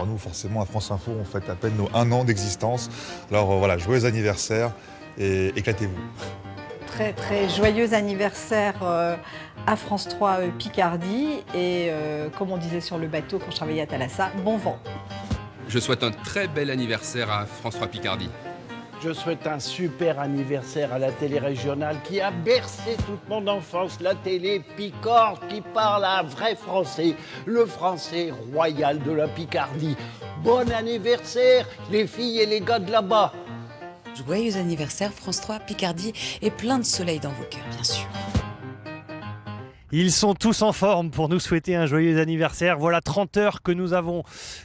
Alors nous, forcément, à France Info, on fête à peine nos 1 an d'existence. Alors voilà, joyeux anniversaire et éclatez-vous. Très très joyeux anniversaire à France 3 Picardie et comme on disait sur le bateau quand je travaillais à Thalassa, bon vent. Je souhaite un très bel anniversaire à France 3 Picardie. Je souhaite un super anniversaire à la télé régionale qui a bercé toute mon enfance, la télé Picorde qui parle un vrai français, le français royal de la Picardie. Bon anniversaire les filles et les gars de là-bas. Joyeux anniversaire France 3 Picardie et plein de soleil dans vos cœurs, bien sûr. Ils sont tous en forme pour nous souhaiter un joyeux anniversaire. Voilà 30 heures que nous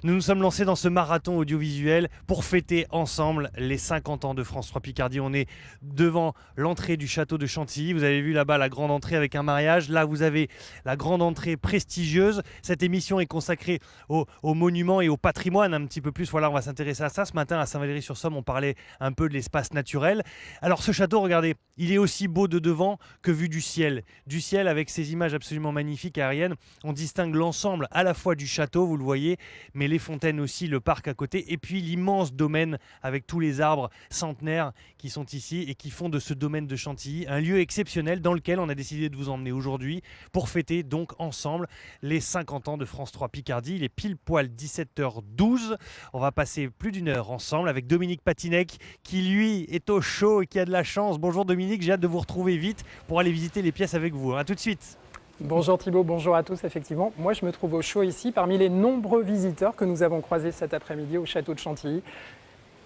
nous sommes lancés dans ce marathon audiovisuel pour fêter ensemble les 50 ans de France 3 Picardie. On est devant l'entrée du château de Chantilly. Vous avez vu là-bas la grande entrée avec un mariage. Là, vous avez la grande entrée prestigieuse. Cette émission est consacrée aux monuments et au patrimoine un petit peu plus. Voilà, on va s'intéresser à ça. Ce matin, à Saint-Valery-sur-Somme, on parlait un peu de l'espace naturel. Alors, ce château, regardez, il est aussi beau de devant que vu du ciel. Du ciel avec ses images absolument magnifiques aériennes. On distingue l'ensemble à la fois du château, vous le voyez, mais les fontaines aussi, le parc à côté, et puis l'immense domaine avec tous les arbres centenaires qui sont ici et qui font de ce domaine de Chantilly un lieu exceptionnel dans lequel on a décidé de vous emmener aujourd'hui pour fêter donc ensemble les 50 ans de France 3 Picardie. Il est pile poil 17h12. On va passer plus d'une heure ensemble avec Dominique Patinec qui lui est au chaud et qui a de la chance. Bonjour Dominique, j'ai hâte de vous retrouver vite pour aller visiter les pièces avec vous. A tout de suite. Bonjour Thibaut, bonjour à tous. Effectivement, moi je me trouve au chaud ici parmi les nombreux visiteurs que nous avons croisés cet après-midi au château de Chantilly.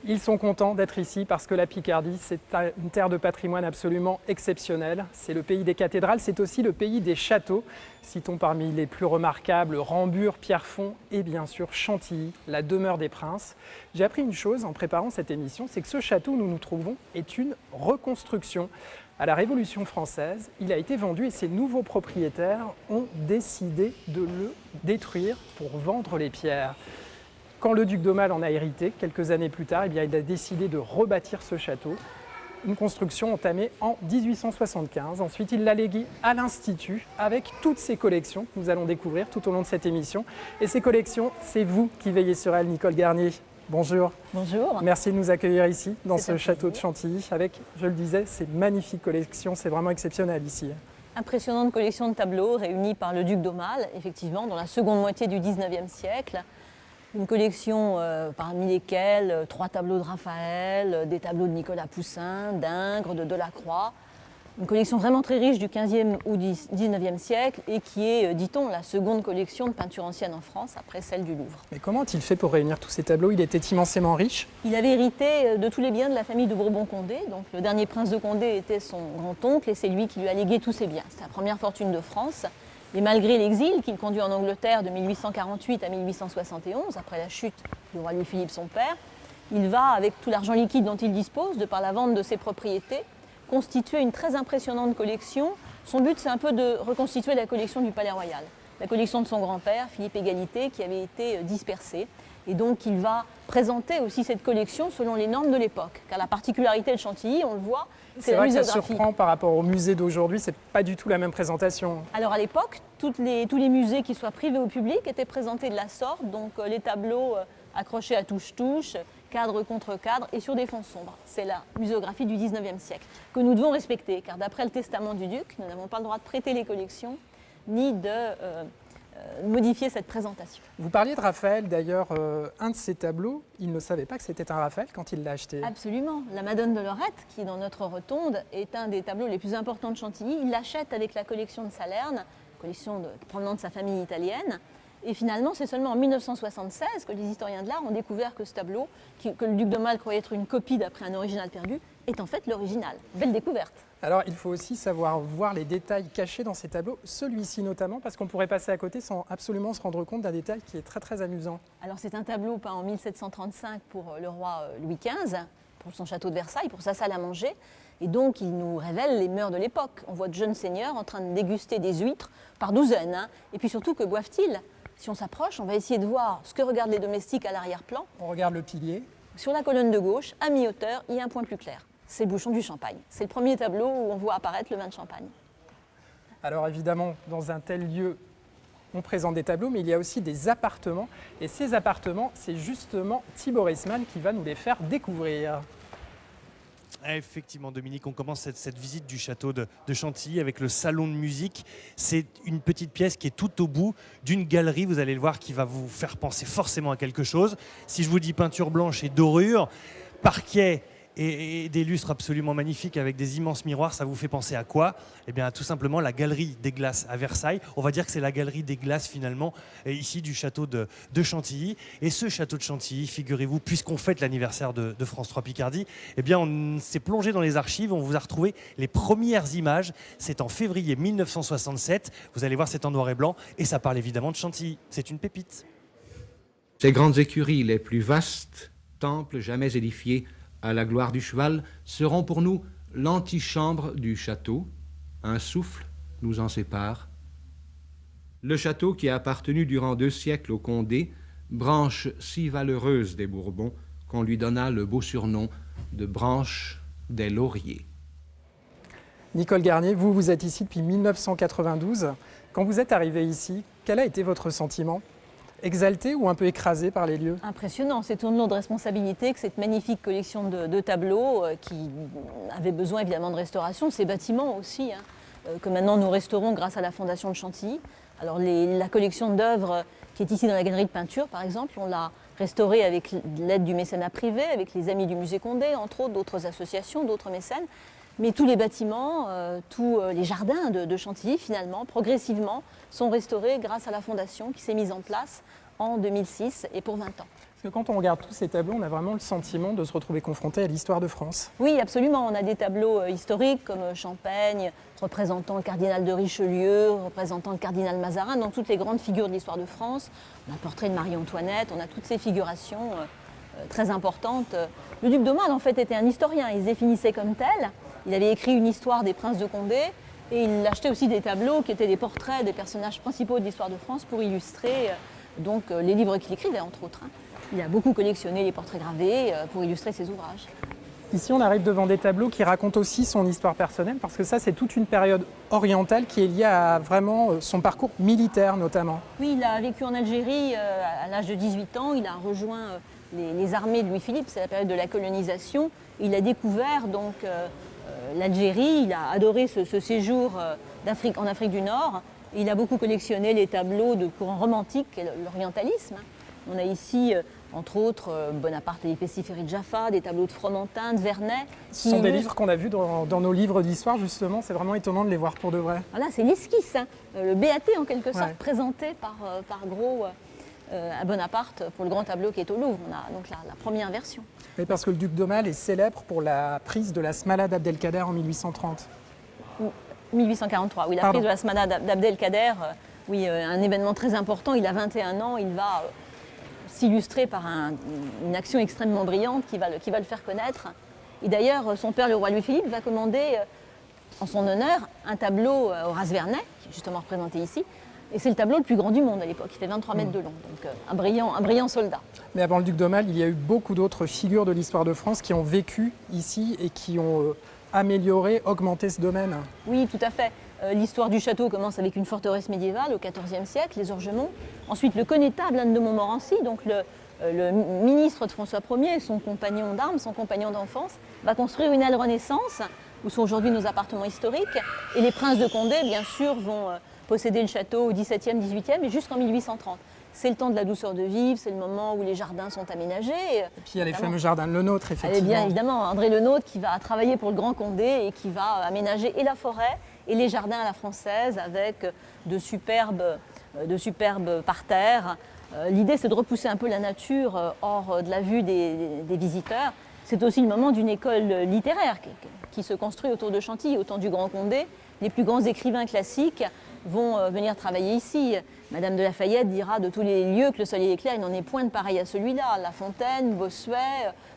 Ils sont contents d'être ici parce que la Picardie, c'est une terre de patrimoine absolument exceptionnelle. C'est le pays des cathédrales, c'est aussi le pays des châteaux. Citons parmi les plus remarquables Rambures, Pierrefonds et bien sûr Chantilly, la demeure des princes. J'ai appris une chose en préparant cette émission, c'est que ce château où nous nous trouvons est une reconstruction. À la Révolution française, il a été vendu et ses nouveaux propriétaires ont décidé de le détruire pour vendre les pierres. Quand le duc d'Aumale en a hérité, quelques années plus tard, il a décidé de rebâtir ce château. Une construction entamée en 1875. Ensuite, il l'a légué à l'Institut avec toutes ses collections que nous allons découvrir tout au long de cette émission. Et ces collections, c'est vous qui veillez sur elles, Nicole Garnier. Bonjour. Bonjour. Merci de nous accueillir ici, dans ce château de Chantilly, avec, je le disais, ces magnifiques collections. C'est vraiment exceptionnel ici. Impressionnante collection de tableaux réunis par le duc d'Aumale, effectivement, dans la seconde moitié du 19e siècle. Une collection parmi lesquelles 3 tableaux de Raphaël, des tableaux de Nicolas Poussin, d'Ingres, de Delacroix. Une collection vraiment très riche du 15e ou 19e siècle et qui est, dit-on, la seconde collection de peinture ancienne en France après celle du Louvre. Mais comment a-t-il fait pour réunir tous ces tableaux? Il était immensément riche. Il avait hérité de tous les biens de la famille de Bourbon-Condé. Donc le dernier prince de Condé était son grand-oncle et c'est lui qui lui a légué tous ses biens. C'est la première fortune de France. Et malgré l'exil qu'il conduit en Angleterre de 1848 à 1871, après la chute du roi Louis-Philippe son père, il va, avec tout l'argent liquide dont il dispose, de par la vente de ses propriétés, constituer une très impressionnante collection. Son but, c'est un peu de reconstituer la collection du Palais Royal, la collection de son grand-père, Philippe Égalité, qui avait été dispersée. Et donc, il va présenter aussi cette collection selon les normes de l'époque. Car la particularité de Chantilly, on le voit, c'est la muséographie. Ça surprend par rapport au musée d'aujourd'hui, c'est pas du tout la même présentation. Alors à l'époque, tous les musées, qu'ils soient privés ou publics, étaient présentés de la sorte. Donc les tableaux accrochés à touche-touche, cadre contre cadre et sur des fonds sombres. C'est la muséographie du 19e siècle que nous devons respecter. Car d'après le testament du duc, nous n'avons pas le droit de prêter les collections ni de modifier cette présentation. Vous parliez de Raphaël, d'ailleurs, un de ces tableaux, il ne savait pas que c'était un Raphaël quand il l'a acheté. Absolument. La Madone de Lorette, qui est dans notre rotonde, est un des tableaux les plus importants de Chantilly. Il l'achète avec la collection de Salerne, collection provenant de sa famille italienne. Et finalement, c'est seulement en 1976 que les historiens de l'art ont découvert que ce tableau, que le duc d'Aumale croyait être une copie d'après un original perdu, est en fait l'original. Belle découverte. Alors, il faut aussi savoir voir les détails cachés dans ces tableaux, celui-ci notamment, parce qu'on pourrait passer à côté sans absolument se rendre compte d'un détail qui est très très amusant. Alors, c'est un tableau peint en 1735 pour le roi Louis XV, pour son château de Versailles, pour sa salle à manger. Et donc, il nous révèle les mœurs de l'époque. On voit de jeunes seigneurs en train de déguster des huîtres par douzaines. Et puis surtout, que boivent-ils? Si on s'approche, on va essayer de voir ce que regardent les domestiques à l'arrière-plan. On regarde le pilier. Sur la colonne de gauche, à mi-hauteur, il y a un point plus clair. C'est le bouchon du champagne. C'est le premier tableau où on voit apparaître le vin de champagne. Alors évidemment, dans un tel lieu, on présente des tableaux, mais il y a aussi des appartements. Et ces appartements, c'est justement Thibaut Reisman qui va nous les faire découvrir. Effectivement, Dominique, on commence cette visite du château de Chantilly avec le salon de musique. C'est une petite pièce qui est tout au bout d'une galerie, vous allez le voir, qui va vous faire penser forcément à quelque chose. Si je vous dis peinture blanche et dorure, parquet et des lustres absolument magnifiques avec des immenses miroirs, ça vous fait penser à quoi? Eh bien, tout simplement la galerie des glaces à Versailles. On va dire que c'est la galerie des glaces finalement, ici du château de Chantilly. Et ce château de Chantilly, figurez-vous, puisqu'on fête l'anniversaire de France 3 Picardie, eh bien, on s'est plongé dans les archives, on vous a retrouvé les premières images. C'est en février 1967. Vous allez voir, c'est en noir et blanc et ça parle évidemment de Chantilly. C'est une pépite. Ces grandes écuries, les plus vastes temples jamais édifiés à la gloire du cheval, seront pour nous l'antichambre du château. Un souffle nous en sépare. Le château qui a appartenu durant 2 siècles au Condé, branche si valeureuse des Bourbons qu'on lui donna le beau surnom de branche des lauriers. Nicole Garnier, vous êtes ici depuis 1992. Quand vous êtes arrivée ici, quel a été votre sentiment ? Exalté ou un peu écrasé par les lieux? Impressionnant, c'est une lourde responsabilité que cette magnifique collection de tableaux qui avait besoin évidemment de restauration, ces bâtiments aussi, que maintenant nous restaurons grâce à la Fondation de Chantilly. Alors la collection d'œuvres qui est ici dans la galerie de peinture par exemple, on l'a restaurée avec l'aide du mécénat privé, avec les Amis du Musée Condé, entre autres, d'autres associations, d'autres mécènes. Mais tous les bâtiments, tous les jardins de Chantilly, finalement, progressivement, sont restaurés grâce à la Fondation qui s'est mise en place en 2006 et pour 20 ans. Parce que quand on regarde tous ces tableaux, on a vraiment le sentiment de se retrouver confronté à l'histoire de France. Oui, absolument. On a des tableaux historiques comme Champaigne, représentant le cardinal de Richelieu, représentant le cardinal Mazarin, donc toutes les grandes figures de l'histoire de France. On a le portrait de Marie-Antoinette, on a toutes ces figurations très importantes. Le duc d'Aumale, en fait, était un historien. Il se définissait comme tel. Il avait écrit une histoire des princes de Condé et il achetait aussi des tableaux qui étaient des portraits des personnages principaux de l'histoire de France pour illustrer les livres qu'il écrivait, entre autres. Il a beaucoup collectionné les portraits gravés pour illustrer ses ouvrages. Ici, on arrive devant des tableaux qui racontent aussi son histoire personnelle, parce que ça, c'est toute une période orientale qui est liée à vraiment son parcours militaire, notamment. Oui, il a vécu en Algérie à l'âge de 18 ans. Il a rejoint les armées de Louis-Philippe, c'est la période de la colonisation. Il a découvert donc l'Algérie, il a adoré ce séjour en Afrique du Nord. Il a beaucoup collectionné les tableaux de courant romantique et l'orientalisme. On a ici, entre autres, Bonaparte et l'épéciférie de Jaffa, des tableaux de Fromentin, de Vernet. Ce sont des livres qu'on a vus dans nos livres d'histoire, justement. C'est vraiment étonnant de les voir pour de vrai. Voilà, c'est l'esquisse, le BAT en quelque sorte, présenté par Gros à Bonaparte pour le grand tableau qui est au Louvre. On a donc la première version. Mais parce que le duc d'Aumale est célèbre pour la prise de la Smala d'Abdelkader en 1830. 1843, oui, la prise de la Smala d'Abdelkader, oui, un événement très important. Il a 21 ans, il va s'illustrer par une action extrêmement brillante qui va le faire connaître. Et d'ailleurs, son père, le roi Louis-Philippe, va commander en son honneur un tableau Horace Vernet, qui est justement représenté ici. Et c'est le tableau le plus grand du monde à l'époque, il fait 23 mètres de long, donc un brillant soldat. Mais avant le duc d'Aumale, il y a eu beaucoup d'autres figures de l'histoire de France qui ont vécu ici et qui ont amélioré, augmenté ce domaine. Oui, tout à fait. L'histoire du château commence avec une forteresse médiévale au XIVe siècle, les Orgemont. Ensuite, le connétable Anne de Montmorency, donc le ministre de François Ier, son compagnon d'armes, son compagnon d'enfance, va construire une aile Renaissance, où sont aujourd'hui nos appartements historiques. Et les princes de Condé, bien sûr, vont posséder le château au XVIIe, XVIIIe et jusqu'en 1830. C'est le temps de la douceur de vivre, c'est le moment où les jardins sont aménagés. Et puis il y a les fameux jardins de Lenôtre, effectivement. Et bien évidemment, André Lenôtre qui va travailler pour le Grand Condé et qui va aménager et la forêt et les jardins à la française avec de superbes parterres. L'idée, c'est de repousser un peu la nature hors de la vue des visiteurs. C'est aussi le moment d'une école littéraire qui se construit autour de Chantilly, au temps du Grand Condé. Les plus grands écrivains classiques vont venir travailler ici. Madame de Lafayette dira de tous les lieux que le soleil éclaire, il n'en est point de pareil à celui-là. La Fontaine, Bossuet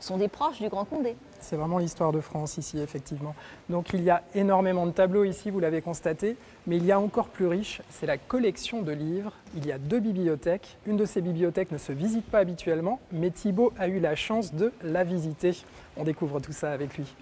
sont des proches du Grand Condé. C'est vraiment l'histoire de France ici, effectivement. Donc il y a énormément de tableaux ici, vous l'avez constaté, mais il y a encore plus riche, c'est la collection de livres. Il y a 2 bibliothèques. Une de ces bibliothèques ne se visite pas habituellement, mais Thibaut a eu la chance de la visiter. On découvre tout ça avec lui.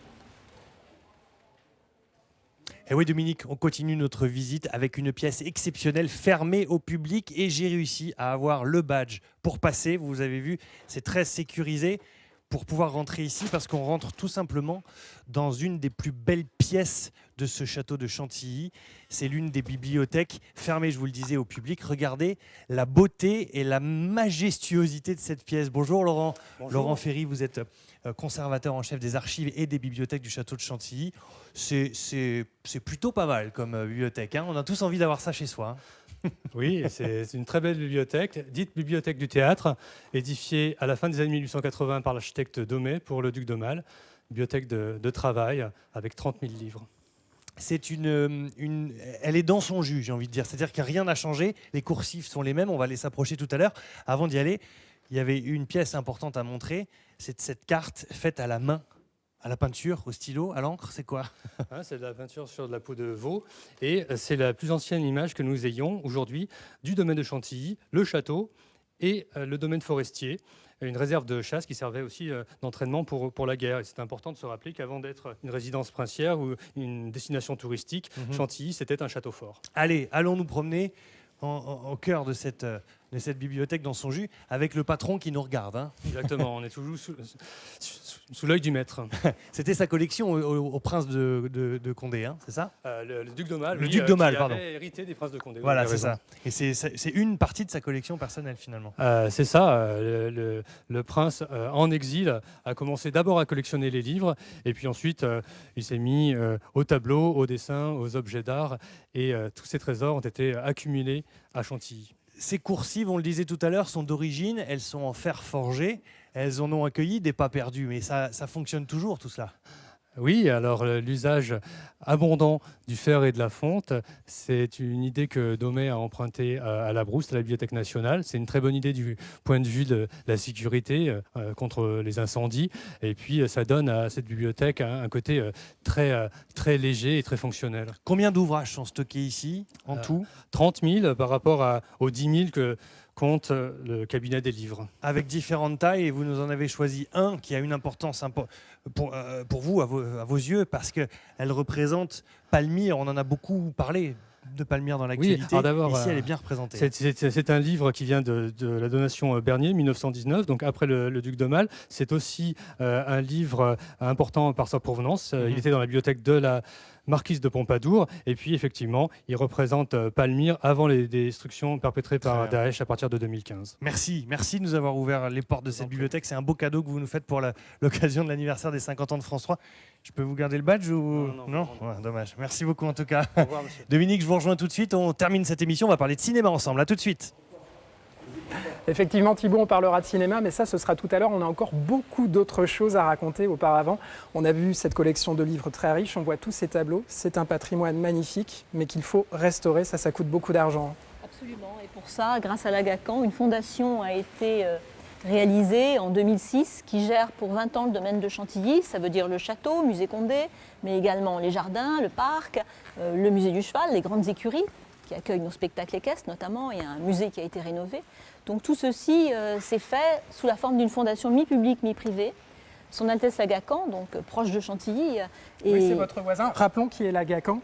Et oui Dominique, on continue notre visite avec une pièce exceptionnelle fermée au public et j'ai réussi à avoir le badge pour passer. Vous avez vu, c'est très sécurisé pour pouvoir rentrer ici parce qu'on rentre tout simplement dans une des plus belles pièces de ce château de Chantilly. C'est l'une des bibliothèques fermées, je vous le disais, au public. Regardez la beauté et la majestuosité de cette pièce. Bonjour Laurent. Bonjour. Laurent Ferry, vous êtes conservateur en chef des archives et des bibliothèques du château de Chantilly. C'est plutôt pas mal comme bibliothèque, hein. On a tous envie d'avoir ça chez soi, hein. Oui, c'est une très belle bibliothèque, dite bibliothèque du théâtre, édifiée à la fin des années 1880 par l'architecte Daumet pour le duc d'Aumale. Bibliothèque de travail avec 30 000 livres. Elle est dans son jus, j'ai envie de dire. C'est-à-dire que rien n'a changé. Les coursifs sont les mêmes. On va les s'approcher tout à l'heure. Avant d'y aller, il y avait une pièce importante à montrer. C'est cette carte faite à la main, à la peinture, au stylo, à l'encre. C'est quoi? C'est de la peinture sur de la peau de veau. Et c'est la plus ancienne image que nous ayons aujourd'hui du domaine de Chantilly, le château et le domaine forestier. Une réserve de chasse qui servait aussi d'entraînement pour la guerre. Et c'est important de se rappeler qu'avant d'être une résidence princière ou une destination touristique, Chantilly, c'était un château fort. Allez, allons nous promener au cœur de cette bibliothèque dans son jus avec le patron qui nous regarde, hein. Exactement, on est toujours sous l'œil du maître. C'était sa collection au prince de Condé, hein, c'est ça? Le duc d'Aumale, le duc d'Aumale, pardon. Avait hérité des princes de Condé. Voilà, c'est ça. Et c'est une partie de sa collection personnelle finalement. C'est ça. Le prince en exil a commencé d'abord à collectionner les livres et puis ensuite il s'est mis au tableau, au dessin, aux objets d'art et tous ces trésors ont été accumulés à Chantilly. Ces coursives, on le disait tout à l'heure, sont d'origine, elles sont en fer forgé, elles en ont accueilli des pas perdus, mais ça fonctionne toujours tout cela. Oui, alors l'usage abondant du fer et de la fonte, c'est une idée que Daumet a empruntée à la Brousse, à la Bibliothèque nationale. C'est une très bonne idée du point de vue de la sécurité contre les incendies. Et puis ça donne à cette bibliothèque un côté très léger et très fonctionnel. Combien d'ouvrages sont stockés ici en tout? 30 000 par rapport aux 10 000 que compte le cabinet des livres. Avec différentes tailles, et vous nous en avez choisi un qui a une importance pour vous, à vos yeux, parce qu'elle représente Palmyre. On en a beaucoup parlé de Palmyre dans l'actualité. Oui, d'abord, ici, elle est bien représentée. C'est un livre qui vient de la donation Bernier, 1919, donc après le duc d'Aumale. C'est aussi un livre important par sa provenance. Il était dans la bibliothèque de la marquise de Pompadour. Et puis, effectivement, il représente Palmyre avant les destructions perpétrées par Daesh à partir de 2015. Merci de nous avoir ouvert les portes de cette bibliothèque. C'est un beau cadeau que vous nous faites pour l'occasion de l'anniversaire des 50 ans de France 3. Je peux vous garder le badge ou... Non, ouais, dommage. Merci beaucoup en tout cas. Au revoir, monsieur. Dominique, je vous rejoins tout de suite. On termine cette émission. On va parler de cinéma ensemble. À tout de suite. Effectivement, Thibaut, on parlera de cinéma, mais ça, ce sera tout à l'heure. On a encore beaucoup d'autres choses à raconter auparavant. On a vu cette collection de livres très riche, on voit tous ces tableaux. C'est un patrimoine magnifique, mais qu'il faut restaurer. Ça coûte beaucoup d'argent. Absolument. Et pour ça, grâce à l'Agacan, une fondation a été réalisée en 2006 qui gère pour 20 ans le domaine de Chantilly. Ça veut dire le château, musée Condé, mais également les jardins, le parc, le musée du cheval, les grandes écuries qui accueillent nos spectacles équestres notamment. Il y a un musée qui a été rénové. Donc tout ceci s'est fait sous la forme d'une fondation mi-publique, mi-privée. Son Altesse l'Agacan, donc proche de Chantilly. Oui, c'est votre voisin. Rappelons qui est l'Agacan.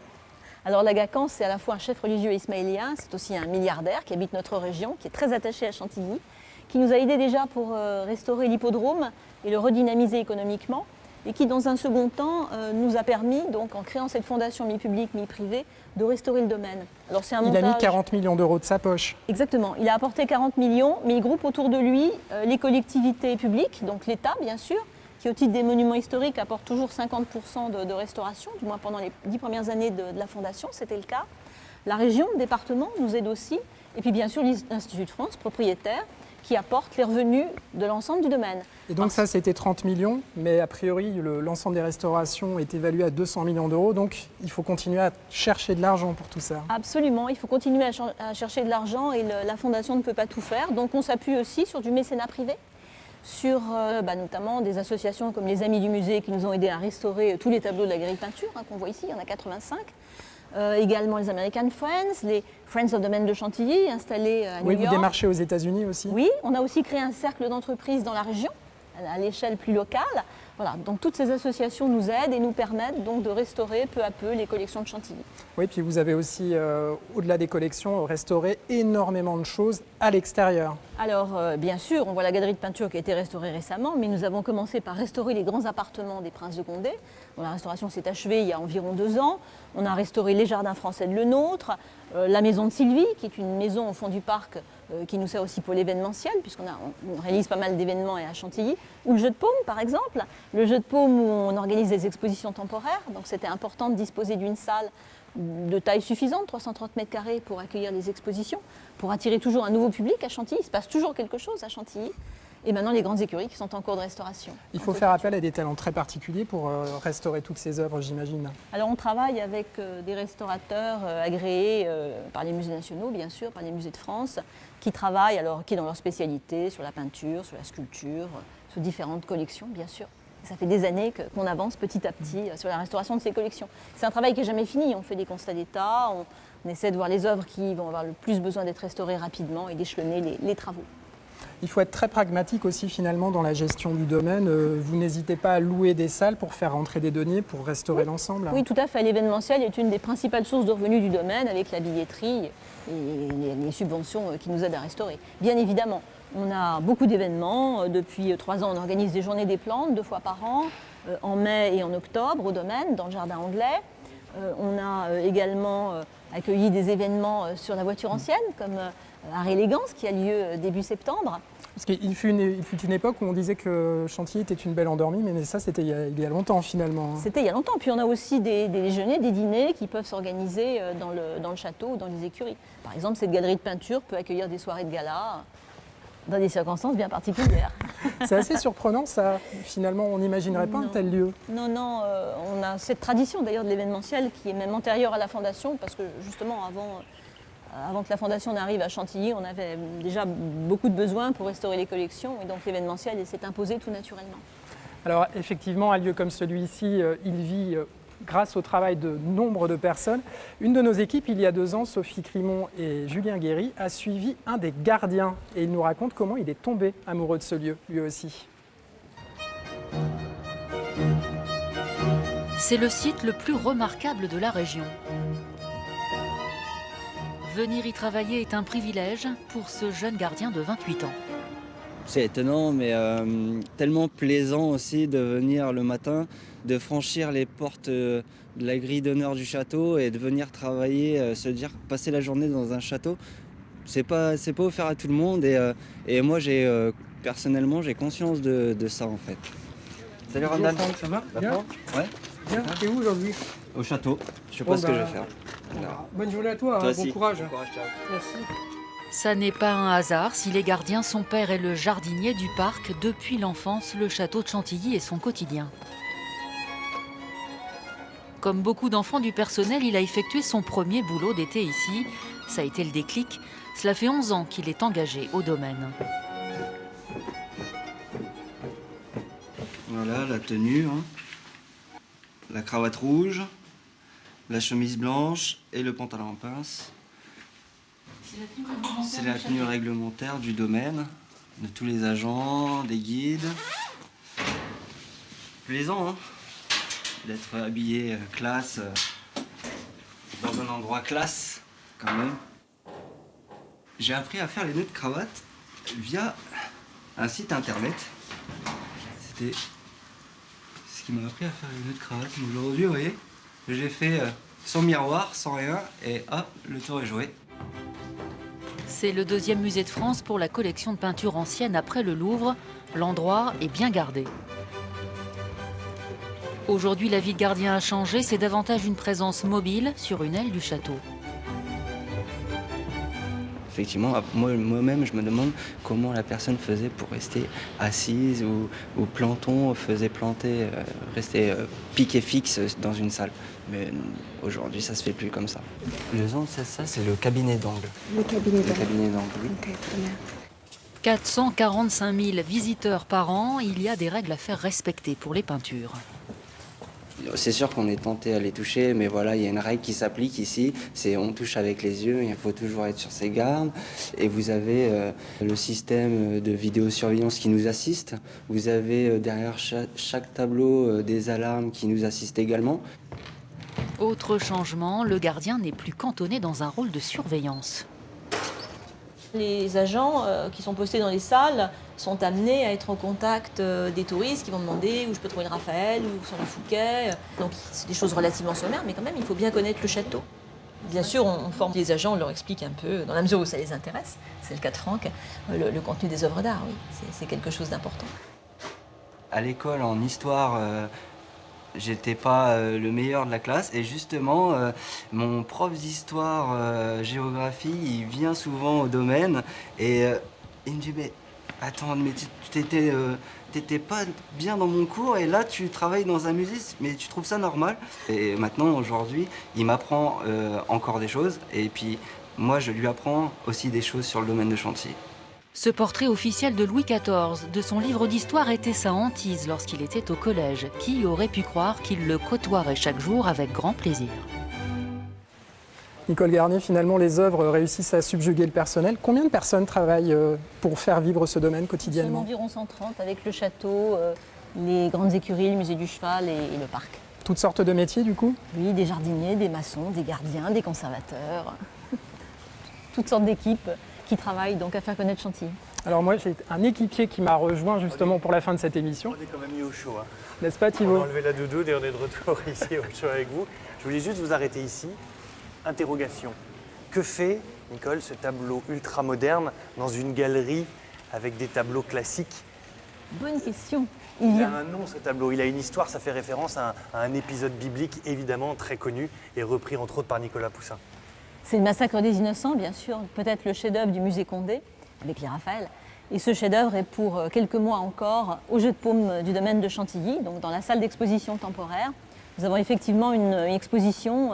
Alors l'Agacan, c'est à la fois un chef religieux ismaélien, c'est aussi un milliardaire qui habite notre région, qui est très attaché à Chantilly, qui nous a aidés déjà pour restaurer l'hippodrome et le redynamiser économiquement, et qui dans un second temps nous a permis, donc en créant cette fondation mi-publique, mi-privée, de restaurer le domaine. Alors, c'est un montage... Il a mis 40 millions d'euros de sa poche. Exactement, il a apporté 40 millions, mais il groupe autour de lui les collectivités publiques, donc l'État bien sûr, qui au titre des monuments historiques apporte toujours 50% de restauration, du moins pendant les 10 premières années de la fondation, c'était le cas. La région, le département nous aide aussi, et puis bien sûr l'Institut de France, propriétaire, qui apporte les revenus de l'ensemble du domaine. Et donc ça, c'était 30 millions, mais a priori, l'ensemble des restaurations est évalué à 200 millions d'euros, donc il faut continuer à chercher de l'argent pour tout ça. Absolument, il faut continuer à chercher de l'argent et la Fondation ne peut pas tout faire, donc on s'appuie aussi sur du mécénat privé, sur notamment des associations comme les Amis du Musée qui nous ont aidés à restaurer tous les tableaux de la grille peinture qu'on voit ici, il y en a 85. Également les American Friends, les Friends of Domaine de Chantilly installés à New York. Oui, vous démarchez aux États-Unis aussi. Oui, on a aussi créé un cercle d'entreprises dans la région, à l'échelle plus locale, Voilà, donc toutes ces associations nous aident et nous permettent donc de restaurer peu à peu les collections de Chantilly. Oui, puis vous avez aussi, au-delà des collections, restauré énormément de choses à l'extérieur. Alors, bien sûr, on voit la galerie de peinture qui a été restaurée récemment, mais nous avons commencé par restaurer les grands appartements des princes de Condé. Bon, la restauration s'est achevée il y a environ 2 ans. On a restauré les jardins français de Le Nôtre, la maison de Sylvie, qui est une maison au fond du parc qui nous sert aussi pour l'événementiel, puisqu'on réalise pas mal d'événements à Chantilly, ou le jeu de paume, par exemple. Le jeu de paume où on organise des expositions temporaires, donc c'était important de disposer d'une salle de taille suffisante, 330 mètres carrés, pour accueillir les expositions, pour attirer toujours un nouveau public à Chantilly. Il se passe toujours quelque chose à Chantilly. Et maintenant, les grandes écuries qui sont en cours de restauration. Il faut faire appel à des talents très particuliers pour restaurer toutes ces œuvres, j'imagine. Alors, on travaille avec des restaurateurs agréés par les musées nationaux, bien sûr, par les musées de France, qui travaillent, qui dans leur spécialité, sur la peinture, sur la sculpture, sur différentes collections, bien sûr. Ça fait des années qu'on avance petit à petit sur la restauration de ces collections. C'est un travail qui n'est jamais fini. On fait des constats d'état, on essaie de voir les œuvres qui vont avoir le plus besoin d'être restaurées rapidement et d'échelonner les travaux. Il faut être très pragmatique aussi finalement dans la gestion du domaine. Vous n'hésitez pas à louer des salles pour faire rentrer des deniers, pour restaurer l'ensemble. Oui, tout à fait. L'événementiel est une des principales sources de revenus du domaine avec la billetterie et les subventions qui nous aident à restaurer. Bien évidemment, on a beaucoup d'événements. Depuis 3 ans, on organise des journées des plantes 2 fois par an, en mai et en octobre au domaine, dans le jardin anglais. On a également accueilli des événements sur la voiture ancienne, comme Art Élégance, qui a lieu début septembre. Parce qu'il fut une époque où on disait que Chantilly était une belle endormie, mais ça c'était il y a longtemps finalement. C'était il y a longtemps. Puis on a aussi des déjeuners, des dîners qui peuvent s'organiser dans le château ou dans les écuries. Par exemple, cette galerie de peinture peut accueillir des soirées de gala dans des circonstances bien particulières. C'est assez surprenant ça, finalement on n'imaginerait pas un tel lieu. Non, on a cette tradition d'ailleurs de l'événementiel qui est même antérieure à la Fondation, parce que justement avant que la Fondation n'arrive à Chantilly, on avait déjà beaucoup de besoins pour restaurer les collections, et donc l'événementiel s'est imposé tout naturellement. Alors effectivement, un lieu comme celui-ci, il vit grâce au travail de nombre de personnes. Une de nos équipes, il y a 2 ans, Sophie Crimon et Julien Guéry, a suivi un des gardiens et il nous raconte comment il est tombé amoureux de ce lieu, lui aussi. C'est le site le plus remarquable de la région. Venir y travailler est un privilège pour ce jeune gardien de 28 ans. C'est étonnant, mais tellement plaisant aussi de venir le matin, de franchir les portes de la grille d'honneur du château et de venir travailler, se dire passer la journée dans un château. C'est pas offert à tout le monde et moi personnellement j'ai conscience de ça en fait. Salut Randall, ça va? Bien. Ouais. Bien, t'es où aujourd'hui? Au château, je sais pas ce que je vais faire. Bonne journée à toi, Toi bon aussi. courage. Bon courage, ciao. Merci. Ça n'est pas un hasard si les gardiens, son père est le jardinier du parc. Depuis l'enfance, le château de Chantilly est son quotidien. Comme beaucoup d'enfants du personnel, il a effectué son premier boulot d'été ici. Ça a été le déclic. Cela fait 11 ans qu'il est engagé au domaine. Voilà la tenue, hein. La cravate rouge, la chemise blanche et le pantalon en pince. C'est la tenue réglementaire du domaine, de tous les agents, des guides. Plaisant, hein, d'être habillé classe, dans un endroit classe, quand même. J'ai appris à faire les nœuds de cravate via un site internet. C'était ce qui m'a appris à faire les nœuds de cravate. Aujourd'hui, vous voyez, j'ai fait sans miroir, sans rien, et hop, le tour est joué. C'est le 2e musée de France pour la collection de peinture ancienne après le Louvre. L'endroit est bien gardé. Aujourd'hui, la vie de gardien a changé. C'est davantage une présence mobile sur une aile du château. Effectivement, moi-même, je me demande comment la personne faisait pour rester assise ou Planton faisait planter, rester piqué fixe dans une salle. Mais aujourd'hui, ça se fait plus comme ça. Le zone, c'est ça, c'est le cabinet d'angle. Le cabinet d'angle. Le cabinet d'angle, oui. Ok, très bien. 445 000 visiteurs par an, il y a des règles à faire respecter pour les peintures. C'est sûr qu'on est tenté à les toucher, mais voilà, il y a une règle qui s'applique ici, c'est on touche avec les yeux, il faut toujours être sur ses gardes. Et vous avez le système de vidéosurveillance qui nous assiste. Vous avez derrière chaque tableau des alarmes qui nous assistent également. Autre changement, le gardien n'est plus cantonné dans un rôle de surveillance. Les agents qui sont postés dans les salles sont amenés à être en contact des touristes qui vont demander où je peux trouver le Raphaël ou sur le Fouquet. Donc c'est des choses relativement sommaires, mais quand même il faut bien connaître le château. Bien sûr, on forme les agents, on leur explique un peu, dans la mesure où ça les intéresse, c'est le cas de Franck, le contenu des œuvres d'art, oui, c'est quelque chose d'important. À l'école, en histoire, j'étais pas le meilleur de la classe et justement mon prof d'histoire géographie il vient souvent au domaine et il me dit mais attends mais tu t'étais pas bien dans mon cours et là tu travailles dans un musée mais tu trouves ça normal? Et maintenant aujourd'hui il m'apprend encore des choses et puis moi je lui apprends aussi des choses sur le domaine de Chantilly. Ce portrait officiel de Louis XIV, de son livre d'histoire, était sa hantise lorsqu'il était au collège. Qui aurait pu croire qu'il le côtoierait chaque jour avec grand plaisir? Nicole Garnier, finalement, les œuvres réussissent à subjuguer le personnel. Combien de personnes travaillent pour faire vivre ce domaine quotidiennement? Environ 130 avec le château, les grandes écuries, le musée du cheval et le parc. Toutes sortes de métiers, du coup? Oui, des jardiniers, des maçons, des gardiens, des conservateurs, toutes sortes d'équipes qui travaillent donc à faire connaître Chantilly. Alors moi, j'ai un équipier qui m'a rejoint justement pour la fin de cette émission. On est quand même mis au chaud. Hein. N'est-ce pas, Thibaut? On a enlevé la doudoune et on est de retour ici au chaud avec vous. Je voulais juste vous arrêter ici. Interrogation. Que fait, Nicole, ce tableau ultra-moderne dans une galerie avec des tableaux classiques? Bonne question. Il a un nom, ce tableau. Il a une histoire. Ça fait référence à un épisode biblique évidemment très connu et repris entre autres par Nicolas Poussin. C'est le massacre des Innocents, bien sûr, peut-être le chef-d'œuvre du musée Condé, avec les Raphaël. Et ce chef-d'œuvre est pour quelques mois encore au Jeu de Paume du domaine de Chantilly, donc dans la salle d'exposition temporaire. Nous avons effectivement une exposition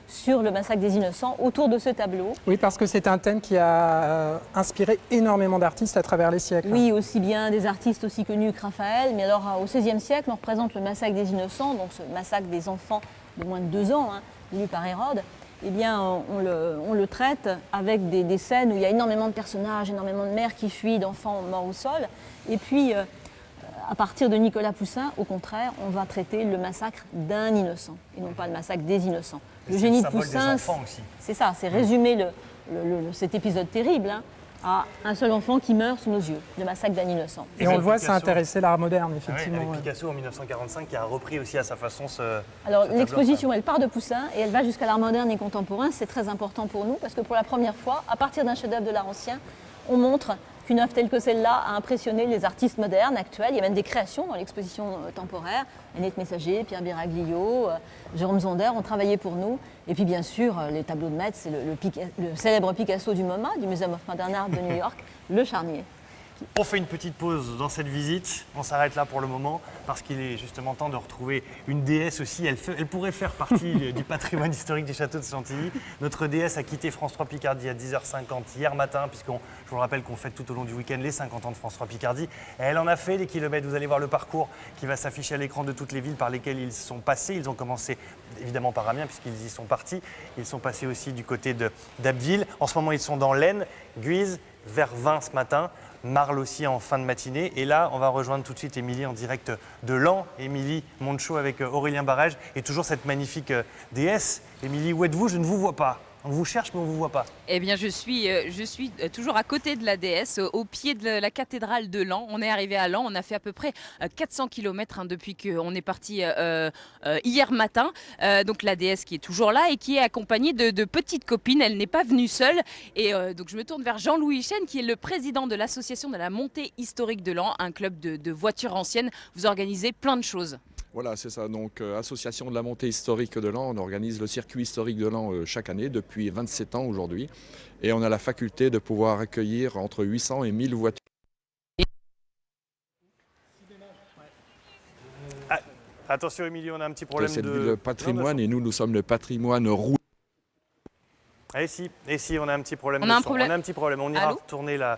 sur le massacre des Innocents autour de ce tableau. Oui, parce que c'est un thème qui a inspiré énormément d'artistes à travers les siècles. Oui, aussi bien des artistes aussi connus que Raphaël, mais alors au XVIe siècle, on représente le massacre des Innocents, donc ce massacre des enfants de moins de 2 ans, lu par Hérode. Eh bien, on le traite avec des scènes où il y a énormément de personnages, énormément de mères qui fuient, d'enfants morts au sol. Et puis, à partir de Nicolas Poussin, au contraire, on va traiter le massacre d'un innocent, et non pas le massacre des innocents. Le génie de Poussin, c'est ça, c'est résumer cet épisode terrible à un seul enfant qui meurt sous nos yeux, le massacre d'un innocent. Et on le voit, ça a intéressé l'art moderne, effectivement. Avec Picasso en 1945 qui a repris aussi à sa façon ce... Alors l'exposition, elle part de Poussin et elle va jusqu'à l'art moderne et contemporain. C'est très important pour nous parce que pour la première fois, à partir d'un chef-d'œuvre de l'art ancien, on montre qu'une œuvre telle que celle-là a impressionné les artistes modernes actuels. Il y a même des créations dans l'exposition temporaire. Annette Messager, Pierre Biraglio, Jérôme Zonder ont travaillé pour nous. Et puis bien sûr, les tableaux de maître, c'est le célèbre Picasso du MoMA, du Museum of Modern Art de New York, le charnier. On fait une petite pause dans cette visite, on s'arrête là pour le moment parce qu'il est justement temps de retrouver une déesse aussi, elle pourrait faire partie du patrimoine historique du château de Chantilly. Notre déesse a quitté France 3 Picardie à 10h50 hier matin puisque je vous rappelle qu'on fête tout au long du week-end les 50 ans de France 3 Picardie. Et elle en a fait des kilomètres, vous allez voir le parcours qui va s'afficher à l'écran de toutes les villes par lesquelles ils sont passés. Ils ont commencé évidemment par Amiens puisqu'ils y sont partis, ils sont passés aussi du côté d'Abbeville. En ce moment ils sont dans l'Aisne, Guise, Vervins ce matin. Marle aussi en fin de matinée. Et là, on va rejoindre tout de suite Émilie en direct de Laon. Émilie monte chaud avec Aurélien Barège et toujours cette magnifique déesse. Émilie, où êtes-vous? Je ne vous vois pas. On vous cherche, mais on ne vous voit pas. Eh bien, je suis toujours à côté de la déesse, au pied de la cathédrale de Laon. On est arrivé à Laon, on a fait à peu près 400 km depuis qu'on est parti hier matin. Donc la déesse qui est toujours là et qui est accompagnée de petites copines. Elle n'est pas venue seule. Et donc je me tourne vers Jean-Louis Chêne, qui est le président de l'association de la montée historique de Laon, un club de voitures anciennes. Vous organisez plein de choses. Voilà, c'est ça. Donc, association de la montée historique de Laon, on organise le circuit historique de Laon chaque année depuis 27 ans aujourd'hui. Et on a la faculté de pouvoir accueillir entre 800 et 1000 voitures. Ah, attention, Émilie, on a un petit problème C'est le patrimoine et nous sommes le patrimoine roulant. Et si, on a un petit problème. On a un problème. On a un petit problème. On ira retourner la...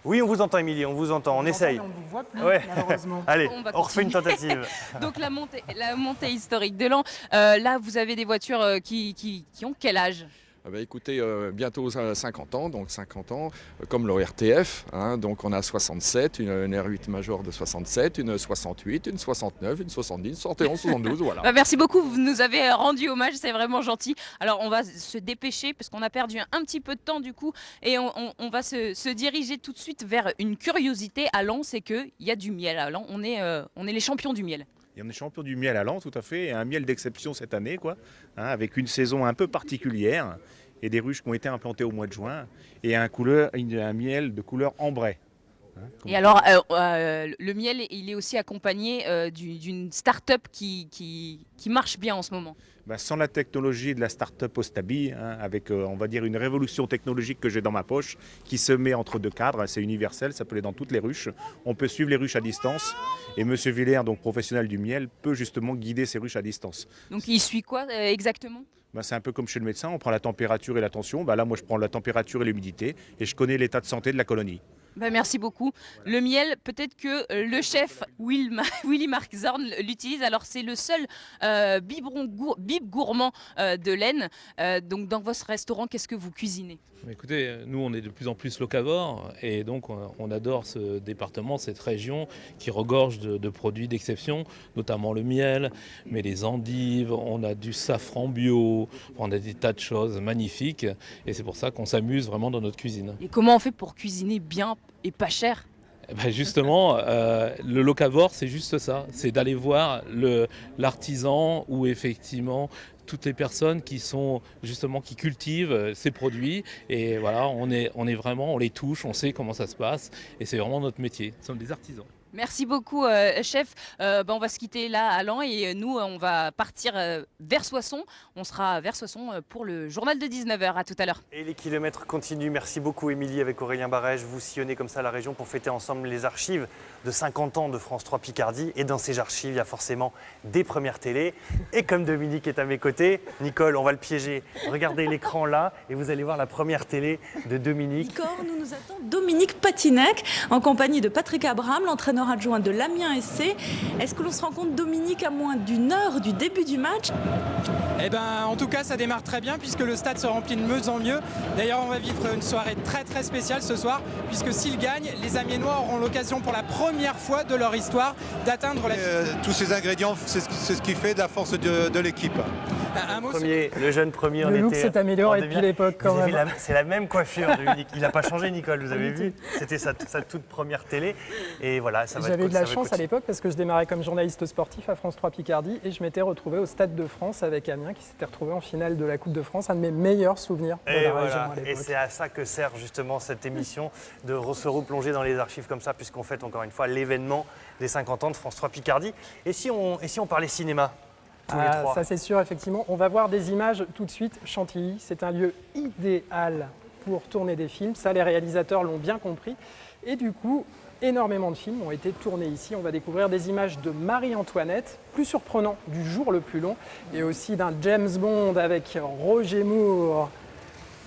Oui, on vous entend, Émilie, on vous entend, on essaye. On ne vous voit plus, Ouais. malheureusement. Allez, On va on refait une continuer. tentative. Donc la montée historique de l'An, là vous avez des voitures qui ont quel âge? Ah bah écoutez, bientôt 50 ans, donc 50 ans, comme le RTF, hein, donc on a 67, une R8 Major de 67, une 68, une 69, une 70, 71, 72, voilà. Bah, merci beaucoup, vous nous avez rendu hommage, c'est vraiment gentil. Alors on va se dépêcher parce qu'on a perdu un petit peu de temps du coup et on va se diriger tout de suite vers une curiosité à Laon, c'est qu'il y a du miel à Laon, on est les champions du miel. Et on est champion du miel à Laon, tout à fait, et un miel d'exception cette année, quoi, hein, avec une saison un peu particulière et des ruches qui ont été implantées au mois de juin et un miel de couleur ambrée. Hein, et alors, le miel, il est aussi accompagné d'une start-up qui marche bien en ce moment. Ben, sans la technologie de la start-up Ostabi, hein, avec on va dire une révolution technologique que j'ai dans ma poche, qui se met entre deux cadres, c'est universel, ça peut aller dans toutes les ruches. On peut suivre les ruches à distance et Monsieur Villers, donc professionnel du miel, peut justement guider ces ruches à distance. Donc il suit quoi exactement? Ben, c'est un peu comme chez le médecin, on prend la température et la tension. Ben, là, moi, je prends la température et l'humidité et je connais l'état de santé de la colonie. Bah, merci beaucoup. Le miel, peut-être que le chef Willy Mark Zorn l'utilise. Alors c'est le seul bib gourmand de l'Aisne. Donc dans votre restaurant, qu'est-ce que vous cuisinez? Écoutez, nous on est de plus en plus locavores et donc on adore ce département, cette région qui regorge de produits d'exception, notamment le miel, mais les endives, on a du safran bio, on a des tas de choses magnifiques et c'est pour ça qu'on s'amuse vraiment dans notre cuisine. Et comment on fait pour cuisiner bien et pas cher? Ben justement, le locavore, c'est juste ça, c'est d'aller voir l'artisan ou effectivement toutes les personnes qui sont justement qui cultivent ces produits et voilà, on les touche, on sait comment ça se passe et c'est vraiment notre métier. Nous sommes des artisans. Merci beaucoup, chef. On va se quitter là à Laon et nous, on va partir vers Soissons. On sera vers Soissons pour le journal de 19h. À tout à l'heure. Et les kilomètres continuent. Merci beaucoup, Émilie, avec Aurélien Barège. Vous sillonnez comme ça la région pour fêter ensemble les archives de 50 ans de France 3 Picardie. Et dans ces archives, il y a forcément des premières télés. Et comme Dominique est à mes côtés, Nicole, on va le piéger. Regardez l'écran là et vous allez voir la première télé de Dominique. Nous attend Dominique Patinac en compagnie de Patrick Abraham, l'entraîneur adjoint de l'Amiens SC. Est-ce que l'on se rend compte, Dominique, à moins d'une heure du début du match? Eh ben, en tout cas, ça démarre très bien puisque le stade se remplit de mieux en mieux. D'ailleurs, on va vivre une soirée très très spéciale ce soir puisque s'ils gagnent, les Amiénois auront l'occasion pour la première fois de leur histoire d'atteindre la... tous ces ingrédients, c'est ce qui fait de la force de l'équipe. Le jeune premier, le look s'est amélioré depuis l'époque quand même. C'est la même coiffure, Dominique. Il n'a pas changé, Nicole, vous avez vu. C'était sa toute première télé. Et voilà, ça va. J'avais de la chance à l'époque parce que je démarrais comme journaliste sportif à France 3 Picardie et je m'étais retrouvé au Stade de France avec Amiens qui s'était retrouvé en finale de la Coupe de France, un de mes meilleurs souvenirs de la région à l'époque. Et c'est à ça que sert justement cette émission, de se replonger dans les archives comme ça, puisqu'on fête encore une fois l'événement des 50 ans de France 3 Picardie. Et si on parlait cinéma? Ça c'est sûr, effectivement. On va voir des images tout de suite. Chantilly, c'est un lieu idéal pour tourner des films. Ça, les réalisateurs l'ont bien compris. Et du coup, énormément de films ont été tournés ici. On va découvrir des images de Marie-Antoinette, plus surprenant, du jour le plus long, et aussi d'un James Bond avec Roger Moore.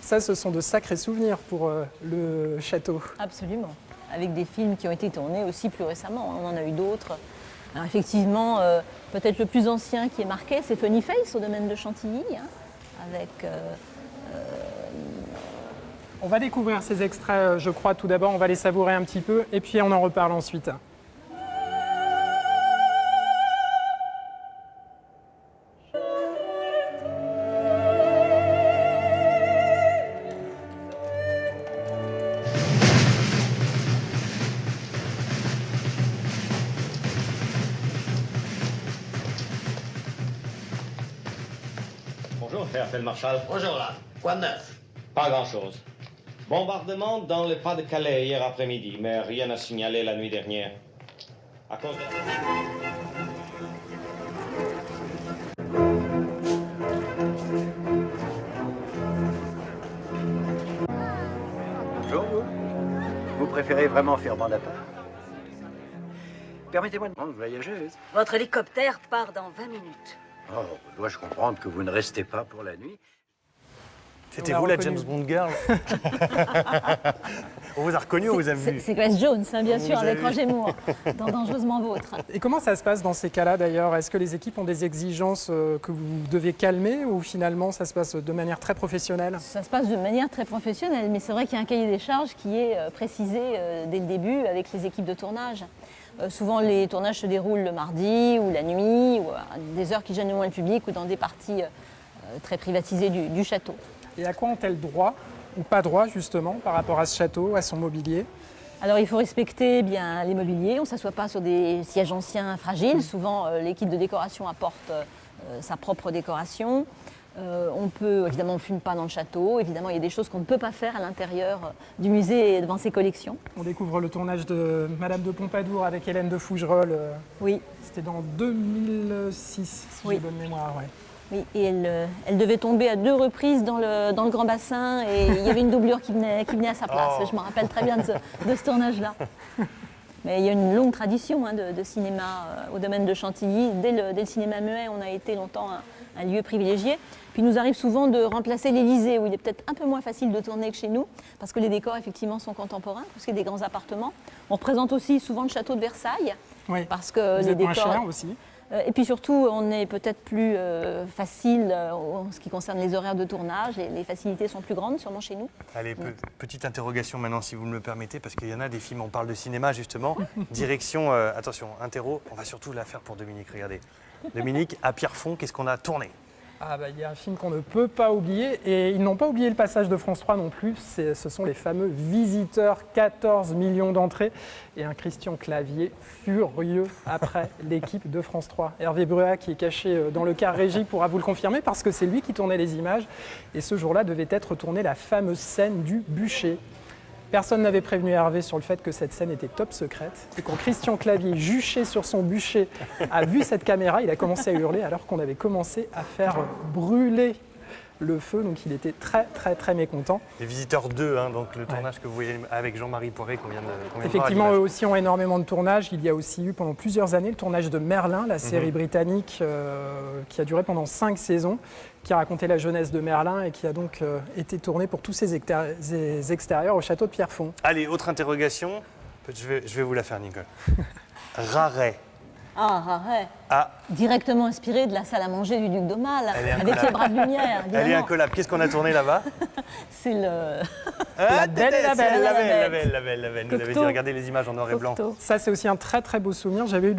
Ça, ce sont de sacrés souvenirs pour le château. Absolument. Avec des films qui ont été tournés aussi plus récemment. On en a eu d'autres. Alors effectivement, peut-être le plus ancien qui est marqué, c'est Funny Face au domaine de Chantilly, avec... On va découvrir ces extraits, je crois, tout d'abord. On va les savourer un petit peu et puis on en reparle ensuite. Bonjour, Feldmarschall. Bonjour là. Quoi de neuf? Pas grand-chose. Bombardement dans le Pas-de-Calais hier après-midi, mais rien à signaler la nuit dernière. À cause de Bonjour, vous préférez vraiment faire mandataire? Permettez-moi de prendre voyageuse. Votre hélicoptère part dans 20 minutes. Oh, dois-je comprendre que vous ne restez pas pour la nuit? C'était vous la James Bond girl? On vous a reconnu, on vous a vu? C'est Grace Jones, hein, bien sûr, avec Roger Moore, dans Dangereusement Vôtre. Et comment ça se passe dans ces cas-là d'ailleurs? Est-ce que les équipes ont des exigences que vous devez calmer ou finalement ça se passe de manière très professionnelle? Ça se passe de manière très professionnelle, mais c'est vrai qu'il y a un cahier des charges qui est précisé dès le début avec les équipes de tournage. Souvent les tournages se déroulent le mardi ou la nuit, ou à des heures qui gênent le moins le public ou dans des parties très privatisées du château. Et à quoi ont-elles droit ou pas droit justement par rapport à ce château, à son mobilier? Alors il faut respecter bien les mobiliers, on ne s'assoit pas sur des sièges anciens fragiles. Souvent l'équipe de décoration apporte sa propre décoration. Évidemment on ne fume pas dans le château, évidemment il y a des choses qu'on ne peut pas faire à l'intérieur du musée et devant ses collections. On découvre le tournage de Madame de Pompadour avec Hélène de Fougerolles. Oui. C'était dans 2006, si j'ai bonne mémoire. Ouais. Oui, et elle devait tomber à 2 reprises dans le grand bassin et il y avait une doublure qui venait à sa place. Je me rappelle très bien de ce tournage-là. Mais il y a une longue tradition de cinéma au domaine de Chantilly. Dès le cinéma muet, on a été longtemps un lieu privilégié. Puis il nous arrive souvent de remplacer l'Élysée, où il est peut-être un peu moins facile de tourner que chez nous, parce que les décors effectivement sont contemporains, parce qu'il y a des grands appartements. On représente aussi souvent le château de Versailles, parce que vous les êtes moins décors... cher aussi. Et puis surtout, on est peut-être plus facile en ce qui concerne les horaires de tournage et les facilités sont plus grandes sûrement chez nous. Allez, petite interrogation maintenant si vous me le permettez, parce qu'il y en a des films, on parle de cinéma justement. Direction, attention, interro, on va surtout la faire pour Dominique, regardez. Dominique, à Pierrefonds, qu'est-ce qu'on a tourné? Il y a un film qu'on ne peut pas oublier et ils n'ont pas oublié le passage de France 3 non plus. Ce sont les fameux Visiteurs, 14 millions d'entrées et un Christian Clavier furieux après l'équipe de France 3. Hervé Bruat qui est caché dans le car régie pourra vous le confirmer parce que c'est lui qui tournait les images et ce jour-là devait être tournée la fameuse scène du bûcher. Personne n'avait prévenu Hervé sur le fait que cette scène était top secrète. Et quand Christian Clavier, juché sur son bûcher, a vu cette caméra, il a commencé à hurler alors qu'on avait commencé à faire brûler le feu. Donc il était très mécontent. Les Visiteurs 2, donc le tournage que vous voyez avec Jean-Marie Poiré qu'on vient de voir. Effectivement, eux aussi ont énormément de tournages. Il y a aussi eu pendant plusieurs années le tournage de Merlin, la série britannique qui a duré pendant 5 saisons, qui a raconté la jeunesse de Merlin et qui a donc été tournée pour tous ses extérieurs au château de Pierrefonds. Allez, autre interrogation. Je vais vous la faire, Nicole. Raret. Raret. Directement inspiré de la salle à manger du duc d'Aumale, avec les bras de lumière. Évidemment. Elle est incollable. Qu'est-ce qu'on a tourné là-bas? C'est le... La Belle et la Bête. La Belle. Nous avez dit, regardez les images en noir et blanc. Ça, c'est aussi un très beau souvenir. J'avais eu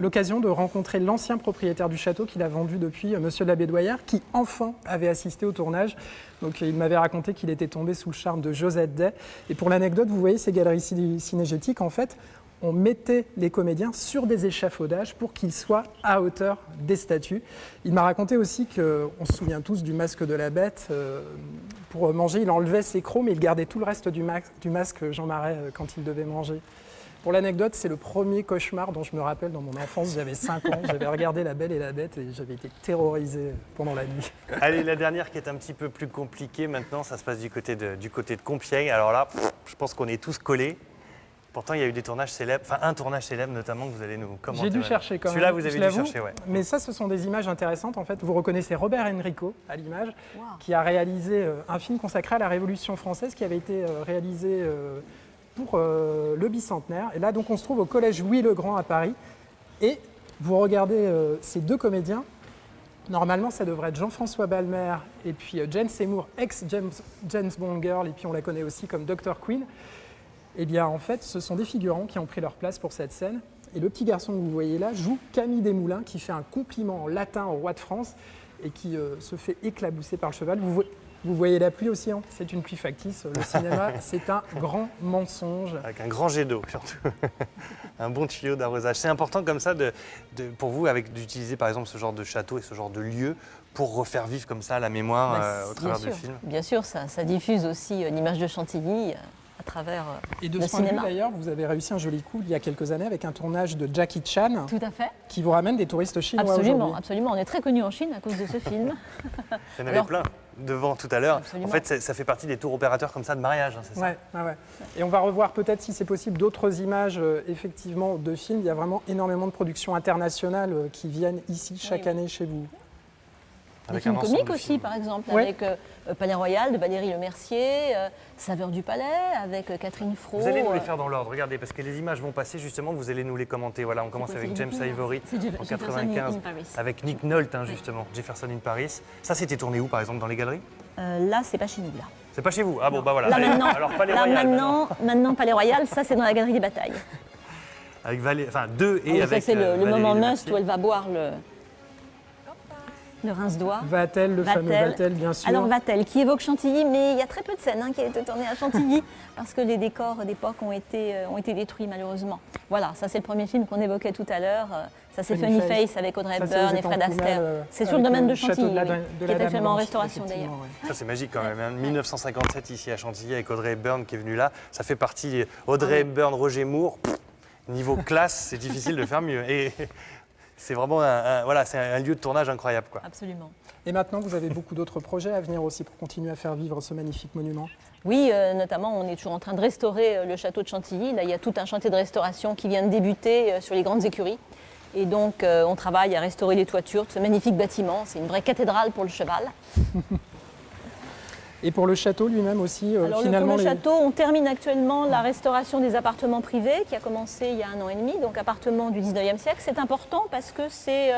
l'occasion de rencontrer l'ancien propriétaire du château qu'il a vendu depuis, Monsieur de la Bédoyère, qui enfin avait assisté au tournage. Donc il m'avait raconté qu'il était tombé sous le charme de Josette Day. Et pour l'anecdote, vous voyez ces galeries cinégétiques, en fait, on mettait les comédiens sur des échafaudages pour qu'ils soient à hauteur des statues. Il m'a raconté aussi qu'on se souvient tous du masque de la Bête. Pour manger, il enlevait ses crocs, mais il gardait tout le reste du masque Jean Marais quand il devait manger. Pour l'anecdote, c'est le premier cauchemar dont je me rappelle dans mon enfance. J'avais 5 ans, j'avais regardé La Belle et la Bête et j'avais été terrorisé pendant la nuit. Allez, la dernière qui est un petit peu plus compliquée maintenant, ça se passe du côté de Compiègne. Alors là, je pense qu'on est tous collés. Pourtant, il y a eu des tournages célèbres, enfin un tournage célèbre notamment que vous allez nous commenter. J'ai dû chercher quand même. Celui-là, vous avez dû chercher, ouais. Mais ça, ce sont des images intéressantes. En fait, vous reconnaissez Robert Enrico à l'image, qui a réalisé un film consacré à la Révolution française qui avait été réalisé pour le bicentenaire. Et là, donc, on se trouve au collège Louis-le-Grand à Paris. Et vous regardez ces 2 comédiens. Normalement, ça devrait être Jean-François Balmer et puis Jane Seymour, ex-James Bond Girl, et puis on la connaît aussi comme Dr. Queen. Eh bien, en fait, ce sont des figurants qui ont pris leur place pour cette scène. Et le petit garçon que vous voyez là joue Camille Desmoulins, qui fait un compliment en latin au roi de France et qui se fait éclabousser par le cheval. Vous voyez la pluie aussi, hein, c'est une pluie factice. Le cinéma, c'est un grand mensonge. Avec un grand jet d'eau, surtout. Un bon tuyau d'arrosage. C'est important comme ça, pour vous, d'utiliser par exemple ce genre de château et ce genre de lieu pour refaire vivre comme ça la mémoire au travers du film. Bien sûr, ça diffuse aussi l'image de Chantilly. À travers et de le ce point de cinéma. vue d'ailleurs, vous avez réussi un joli coup il y a quelques années avec un tournage de Jackie Chan. Tout à fait. Qui vous ramène des touristes chinois aujourd'hui. Absolument. On est très connus en Chine à cause de ce film. Il y en avait plein devant tout à l'heure. En fait, ça fait partie des tours opérateurs comme ça de mariage, hein, c'est ça? Ouais. Et on va revoir peut-être, si c'est possible, d'autres images effectivement de films. Il y a vraiment énormément de productions internationales qui viennent ici chaque année chez vous. Des films comiques aussi, par exemple, avec Palais Royal de Valérie Lemercier, Saveurs du Palais avec Catherine Fro. Vous allez nous les faire dans l'ordre, regardez, parce que les images vont passer justement, vous allez nous les commenter. Voilà, on commence avec James Ivory en 95, avec Nick Nolte, hein, justement, Jefferson in Paris. Ça, c'était tourné où, par exemple, dans les galeries? Là, c'est pas chez nous, là. C'est pas chez vous? Ah bon, bah voilà. Là, Allez, maintenant, alors, Palais là, Royal, maintenant, Palais Royal, ça, c'est dans la Galerie des Batailles. Avec deux et Ah oui, avec ça, c'est le moment Valérie must où elle va boire le rince-doigt. Vatel, le fameux Vatel, bien sûr. Alors Vatel, qui évoque Chantilly, mais il y a très peu de scènes qui ont été tournées à Chantilly, parce que les décors d'époque ont été détruits malheureusement. Voilà, ça c'est le premier film qu'on évoquait tout à l'heure. Ça c'est Funny Face avec Audrey Hepburn et Fred Astaire. C'est sur le domaine de Chantilly, qui est actuellement en restauration d'ailleurs. Ça c'est magique quand même, hein. 1957 ici à Chantilly avec Audrey Hepburn qui est venue là. Ça fait partie Audrey Hepburn, Roger Moore. Niveau classe, c'est difficile de faire mieux. Et c'est vraiment c'est un lieu de tournage incroyable, quoi. Absolument. Et maintenant, vous avez beaucoup d'autres projets à venir aussi pour continuer à faire vivre ce magnifique monument? Oui, notamment, on est toujours en train de restaurer le château de Chantilly. Là, il y a tout un chantier de restauration qui vient de débuter sur les grandes écuries. Et donc, on travaille à restaurer les toitures de ce magnifique bâtiment. C'est une vraie cathédrale pour le cheval. Et pour le château lui-même aussi, Alors, finalement... pour le château, on termine actuellement la restauration des appartements privés qui a commencé il y a 1 an et demi, donc appartements du 19e siècle. C'est important parce que c'est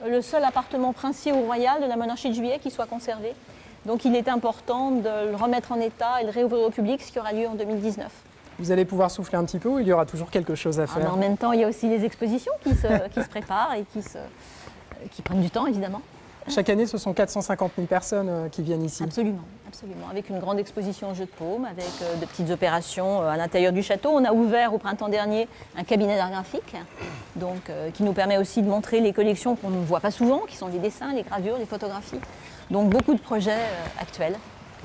le seul appartement princier ou royal de la monarchie de Juillet qui soit conservé. Donc il est important de le remettre en état et de le réouvrir au public, ce qui aura lieu en 2019. Vous allez pouvoir souffler un petit peu ou il y aura toujours quelque chose à faire? Mais en même temps, il y a aussi les expositions qui se préparent et qui prennent du temps, évidemment. Chaque année, ce sont 450 000 personnes qui viennent ici. Absolument, absolument. Avec une grande exposition au jeu de paume, avec de petites opérations à l'intérieur du château. On a ouvert au printemps dernier un cabinet d'art graphique, donc, qui nous permet aussi de montrer les collections qu'on ne voit pas souvent, qui sont les dessins, les gravures, les photographies. Donc beaucoup de projets actuels.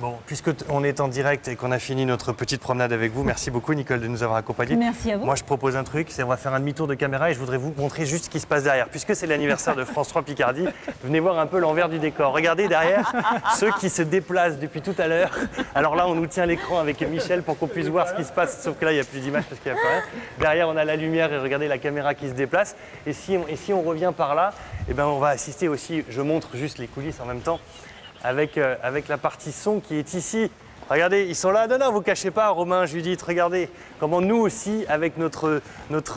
Bon, puisqu'on est en direct et qu'on a fini notre petite promenade avec vous, merci beaucoup Nicole de nous avoir accompagnés. Merci à vous. Moi je propose un truc, c'est on va faire un demi-tour de caméra et je voudrais vous montrer juste ce qui se passe derrière. Puisque c'est l'anniversaire de France 3 Picardie, venez voir un peu l'envers du décor. Regardez derrière ceux qui se déplacent depuis tout à l'heure. Alors là on nous tient l'écran avec Michel pour qu'on puisse voir ce qui se passe, sauf que là il n'y a plus d'image parce qu'il n'y a plus rien. Derrière on a la lumière et regardez la caméra qui se déplace. Et si on revient par là, eh ben, on va assister aussi, je montre juste les coulisses en même temps, avec la partie son qui est ici. Regardez, ils sont là. Non, non, vous cachez pas, Romain, Judith, regardez comment nous aussi, avec notre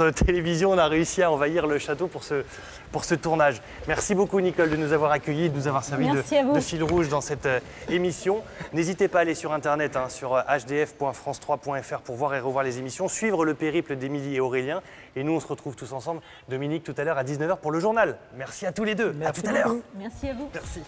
télévision, on a réussi à envahir le château pour ce tournage. Merci beaucoup, Nicole, de nous avoir accueillis, de nous avoir servi de fil rouge dans cette émission. N'hésitez pas à aller sur Internet, sur hdf.france3.fr pour voir et revoir les émissions, suivre le périple d'Émilie et Aurélien. Et nous, on se retrouve tous ensemble, Dominique, tout à l'heure à 19h pour le journal. Merci à tous les deux. Merci à tout à l'heure. Merci à vous. Merci.